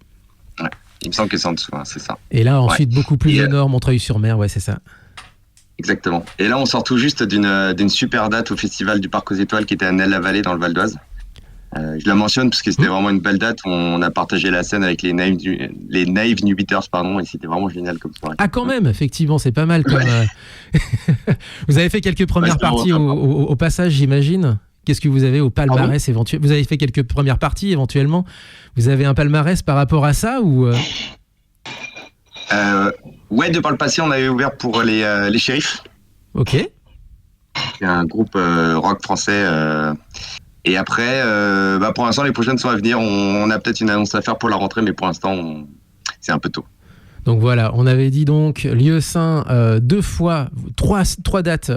Ouais, il me semble que c'est en dessous, c'est ça.
Et là, ensuite, beaucoup plus au nord, Montreuil-sur-Mer, ouais, c'est ça.
Exactement. Et là, on sort tout juste d'une super date au Festival du Parc aux Étoiles qui était à Nel-la-Vallée, dans le Val d'Oise. Je la mentionne parce que c'était vraiment une belle date. On a partagé la scène avec les Naive New Beaters, et c'était vraiment génial comme soirée.
Ah, quand même, effectivement, c'est pas mal. Comme, Vous avez fait quelques premières parties au passage, j'imagine. Qu'est-ce que vous avez au palmarès éventuellement? Vous avez fait quelques premières parties éventuellement? Vous avez un palmarès par rapport à ça ou
Ouais, de par le passé, on avait ouvert pour les Shérifs.
Ok.
C'est un groupe rock français. Et après, pour l'instant, les prochaines sont à venir. On a peut-être une annonce à faire pour la rentrée, mais pour l'instant, c'est un peu tôt.
Donc voilà, on avait dit donc Lieusaint 2 fois, 3 dates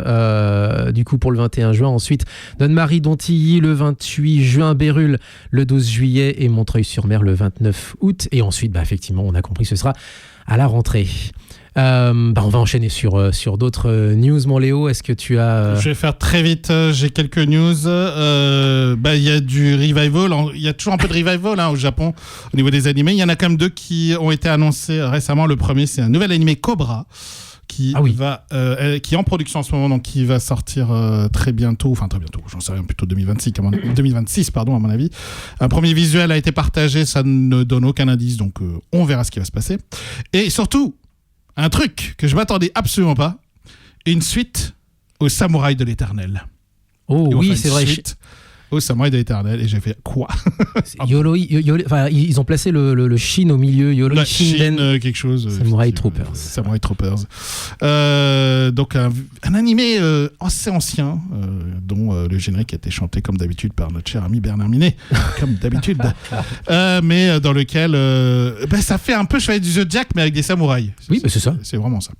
du coup pour le 21 juin. Ensuite, Donne-Marie Dontilly le 28 juin, Bérulle le 12 juillet et Montreuil-sur-Mer le 29 août. Et ensuite, effectivement, on a compris que ce sera à la rentrée. On va enchaîner sur d'autres news, mon Léo. Est-ce que tu as...
Je vais faire très vite. J'ai quelques news. Il y a du revival. Il y a toujours un peu de revival au Japon au niveau des animés. Il y en a quand même 2 qui ont été annoncés récemment. Le premier, c'est un nouvel animé Cobra qui est en production en ce moment, donc qui va sortir très bientôt, j'en sais rien, plutôt 2026 à mon avis. Un premier visuel a été partagé, ça ne donne aucun indice, donc on verra ce qui va se passer. Et surtout, un truc que je m'attendais absolument pas, une suite au Samouraï de l'Éternel.
Oh oui, c'est vrai.
Au Samouraï de l'Éternel, et j'ai fait quoi?
Ils ont placé le Shin au milieu, Yoroi Shinden,
quelque chose.
Samurai Troopers.
Samurai Troopers. Donc un animé assez ancien, dont le générique a été chanté comme d'habitude par notre cher ami Bernard Minet, comme d'habitude, mais dans lequel ça fait un peu Chevalier du Zodiac, mais avec des samouraïs.
C'est ça.
C'est vraiment ça.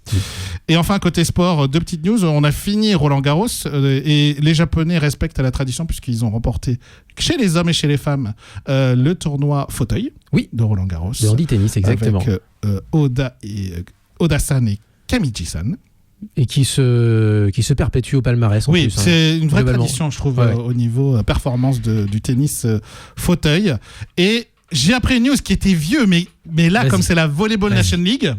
Et enfin, côté sport, 2 petites news. On a fini Roland Garros, et les Japonais respectent la tradition puisqu'ils ont remporté chez les hommes et chez les femmes le tournoi fauteuil de Roland Garros.
De handi-tennis, exactement.
Avec Oda-san et Kamichi-san.
Et qui se perpétue au palmarès.
Oui, c'est une vraie tradition, je trouve, au niveau performance du tennis fauteuil. Et j'ai appris une news qui était vieux, mais là, comme c'est la Volleyball Nation League,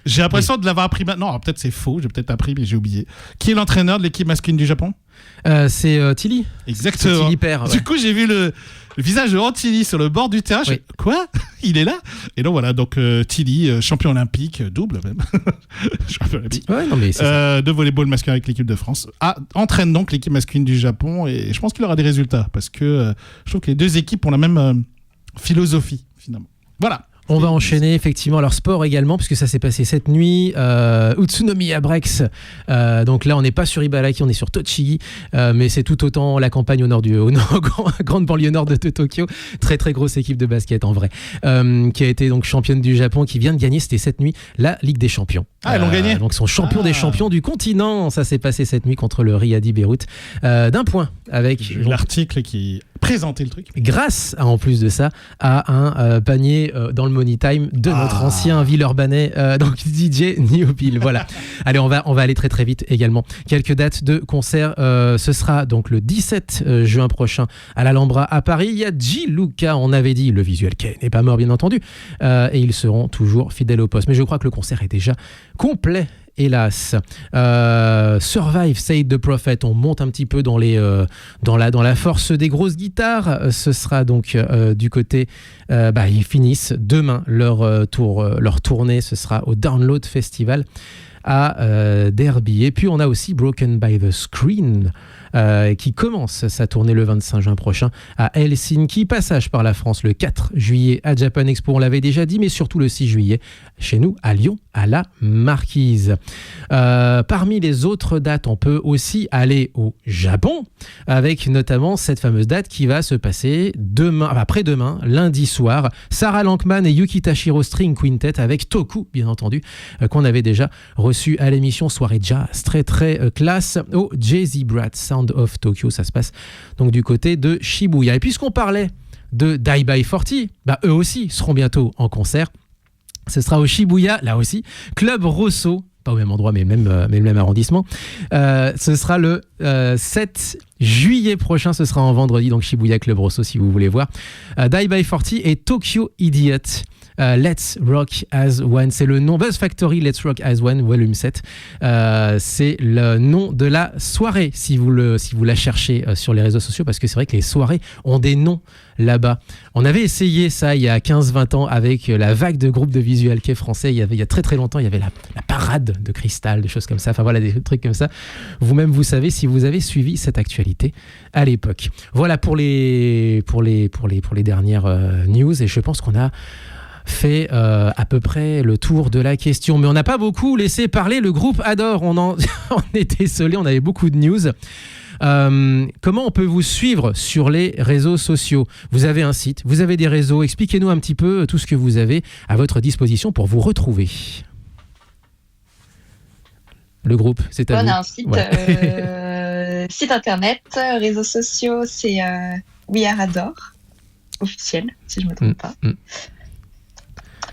j'ai l'impression de l'avoir appris maintenant. Alors, peut-être c'est faux, j'ai peut-être appris, mais j'ai oublié. Qui est l'entraîneur de l'équipe masculine du Japon?
C'est Tilly.
Exactement.
C'est Tilly Père.
Du coup, j'ai vu le visage de Tilly sur le bord du terrain. Quoi? Il est là? Et donc voilà, Tilly, champion olympique, double même. Champion olympique. De volleyball masculin avec l'équipe de France. Entraîne donc l'équipe masculine du Japon, et je pense qu'il aura des résultats parce que je trouve que les 2 équipes ont la même philosophie finalement. Voilà.
On va enchaîner effectivement leur sport également, puisque ça s'est passé cette nuit. Utsunomiya Breaks. Donc là, on n'est pas sur Ibaraki, on est sur Tochigi. Mais c'est tout autant la campagne grande banlieue nord de Tokyo. Très très grosse équipe de basket en vrai. Qui a été donc championne du Japon, qui vient de gagner, c'était cette nuit, la Ligue des Champions.
Ils l'ont gagné.
Donc son champion des champions du continent. Ça s'est passé cette nuit contre le Riadi Beyrouth. D'un point avec
l'article qui présentait le truc.
Grâce, en plus de ça, à un panier dans le Money Time de notre ancien Villeurbanais, donc DJ Niopil. Voilà. Allez, on va aller très très vite également. Quelques dates de concert. Ce sera donc le 17 juin prochain à l'Alhambra à Paris. Il y a Gianluca, on avait dit, le visuel Kei n'est pas mort bien entendu, et ils seront toujours fidèles au poste. Mais je crois que le concert est déjà complet. Hélas. Survive, Said the Prophet, on monte un petit peu dans la force des grosses guitares. Ce sera donc du côté, ils finissent demain leur tournée, ce sera au Download Festival à Derby. Et puis on a aussi Broken by the Screen qui commence sa tournée le 25 juin prochain à Helsinki, passage par la France le 4 juillet à Japan Expo, on l'avait déjà dit, mais surtout le 6 juillet chez nous à Lyon à la Marquise. Parmi les autres dates, on peut aussi aller au Japon avec notamment cette fameuse date qui va se passer après-demain, lundi soir. Sarah Lankman et Yuki Tashiro String Quintet avec Toku, bien entendu, qu'on avait déjà reçu à l'émission Soirée Jazz, très très classe, au Jay-Z Brat Sound of Tokyo. Ça se passe donc du côté de Shibuya. Et puisqu'on parlait de Die by 40, eux aussi seront bientôt en concert. Ce sera au Shibuya, là aussi, Club Rosso, pas au même endroit mais le même arrondissement. Ce sera le 7 juillet prochain, ce sera en vendredi, donc Shibuya Club Rosso si vous voulez voir. Die by 40 et Tokyo Idiot. Let's Rock as One, c'est le nom. Buzz Factory Let's Rock as One Volume 7, c'est le nom de la soirée si vous la cherchez sur les réseaux sociaux, parce que c'est vrai que les soirées ont des noms là-bas. On avait essayé ça il y a 15-20 ans avec la vague de groupes de visual kei français. Il y a très très longtemps, il y avait la parade de cristal, des choses comme ça, enfin voilà, des trucs comme ça. Vous-même vous savez si vous avez suivi cette actualité à l'époque. Voilà pour les dernières news, et je pense qu'on a fait à peu près le tour de la question, mais on n'a pas beaucoup laissé parler le groupe Adore. On était désolé, on avait beaucoup de news. Comment on peut vous suivre sur les réseaux sociaux? Vous avez un site, vous avez des réseaux, expliquez-nous un petit peu tout ce que vous avez à votre disposition pour vous retrouver. Le groupe, c'est à vous.
On a un site, site internet, réseaux sociaux, c'est We Are Adore, officiel, si je ne me trompe pas.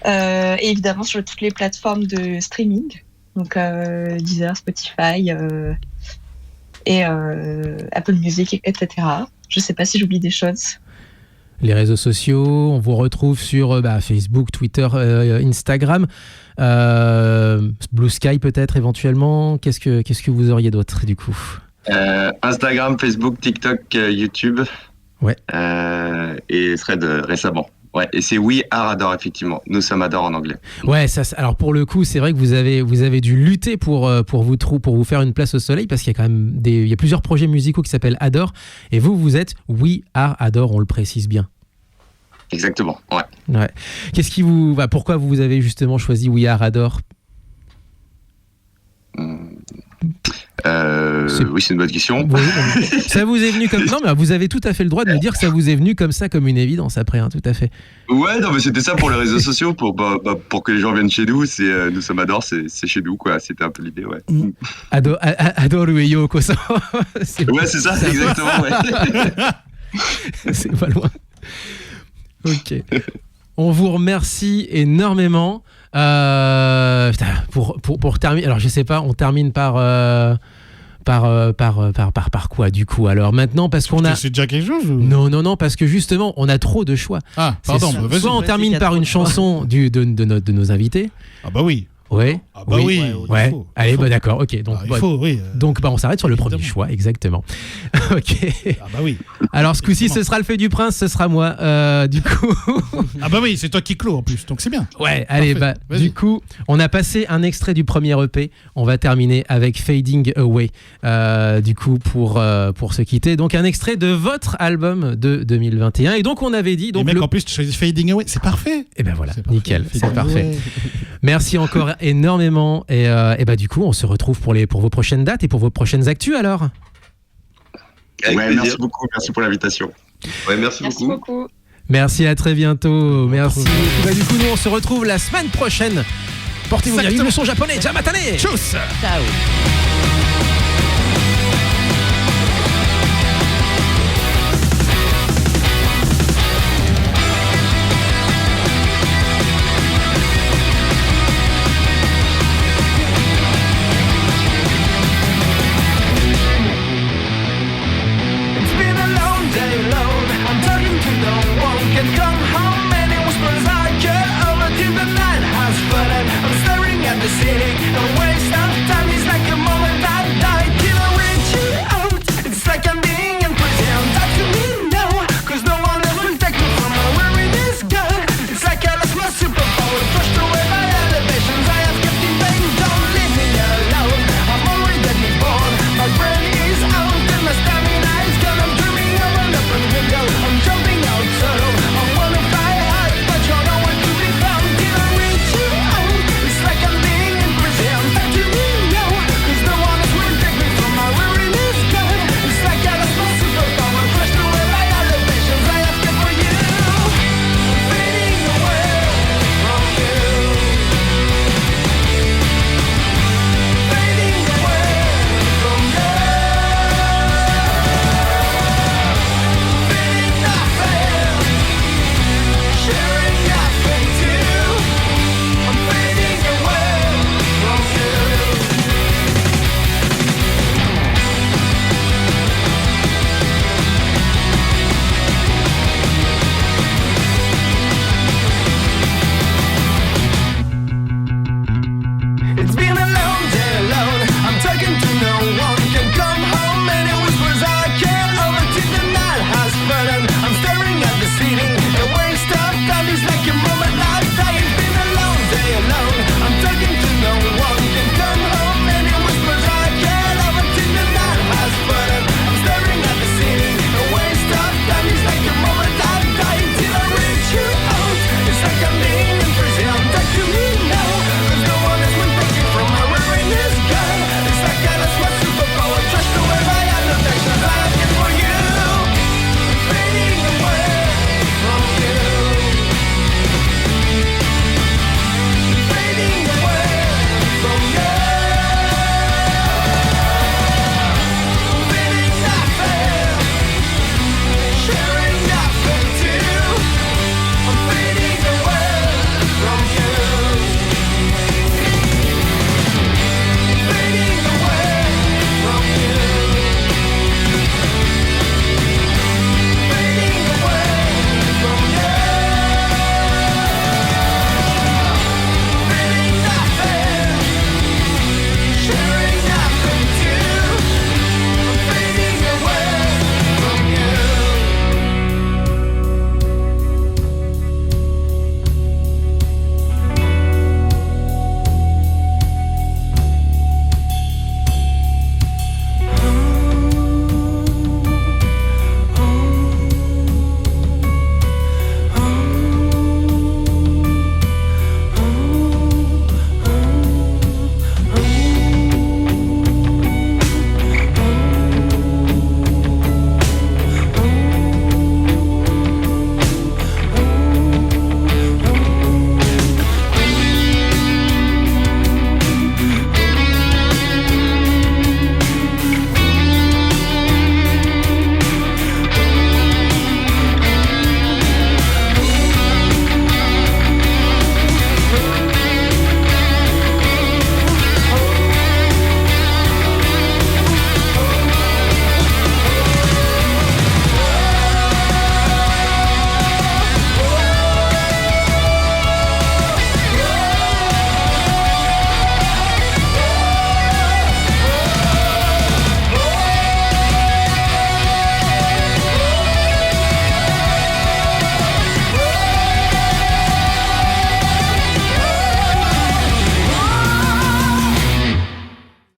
Et évidemment sur toutes les plateformes de streaming, donc Deezer, Spotify et Apple Music, etc. Je sais pas si j'oublie des choses.
Les réseaux sociaux, on vous retrouve sur Facebook, Twitter, Instagram, Blue Sky peut-être éventuellement. Qu'est-ce que vous auriez d'autre du coup?
Instagram, Facebook, TikTok, YouTube.
Ouais.
Et Thread récemment. Ouais, et c'est We Are Adore, effectivement. Nous sommes Adore en anglais.
Ouais, alors pour le coup, c'est vrai que vous avez dû lutter pour vous faire une place au soleil, parce qu'il y a quand même il y a plusieurs projets musicaux qui s'appellent Adore, et vous êtes We Are Adore, on le précise bien.
Exactement, ouais.
Qu'est-ce qui pourquoi vous avez justement choisi We Are Adore?
Oui, c'est une bonne question.
Oui, ça vous est venu comme... Non, mais vous avez tout à fait le droit de me dire que ça vous est venu comme ça, comme une évidence après, hein, tout à fait.
Ouais, non, mais c'était ça pour les réseaux sociaux, pour que les gens viennent chez nous. Nous sommes Adore, c'est chez nous, quoi. C'était un peu l'idée, ouais.
Adore Ueyo Koso.
Ouais, c'est ça, exactement, ouais.
C'est pas loin. Ok. On vous remercie énormément. Pour terminer, alors je sais pas, on termine par quoi du coup alors maintenant, parce qu'on a...
C'est déjà quelque chose ou...
Non, parce que justement on a trop de choix.
Ah, pardon.
Soit on termine par une chanson de nos invités.
Ah bah oui.
Ouais.
Ah bah oui.
Ouais. Allez, d'accord. Ok. Donc,
il faut, oui.
Donc, on s'arrête sur le premier choix, exactement. Ok.
Ah bah oui.
Alors, ce coup-ci, ce sera le fait du prince, ce sera moi. Du coup.
Ah bah oui, c'est toi qui clôt en plus, donc c'est bien.
Ouais. Allez, du coup, on a passé un extrait du premier EP. On va terminer avec Fading Away. Du coup, pour se quitter. Donc, un extrait de votre album de 2021. Et donc, on avait dit. Donc,
et mec, en plus, tu choisis Fading Away, c'est parfait.
Et ben voilà, nickel, c'est parfait. Merci encore énormément, et du coup on se retrouve pour vos prochaines dates et pour vos prochaines actus alors.
Merci beaucoup, merci pour l'invitation.
Ouais, merci
beaucoup.
Merci, à très bientôt. Merci. Du coup nous on se retrouve la semaine prochaine. Portez-vous bien, vive le son japonais. Jamatane.
Tchuss.
Ciao.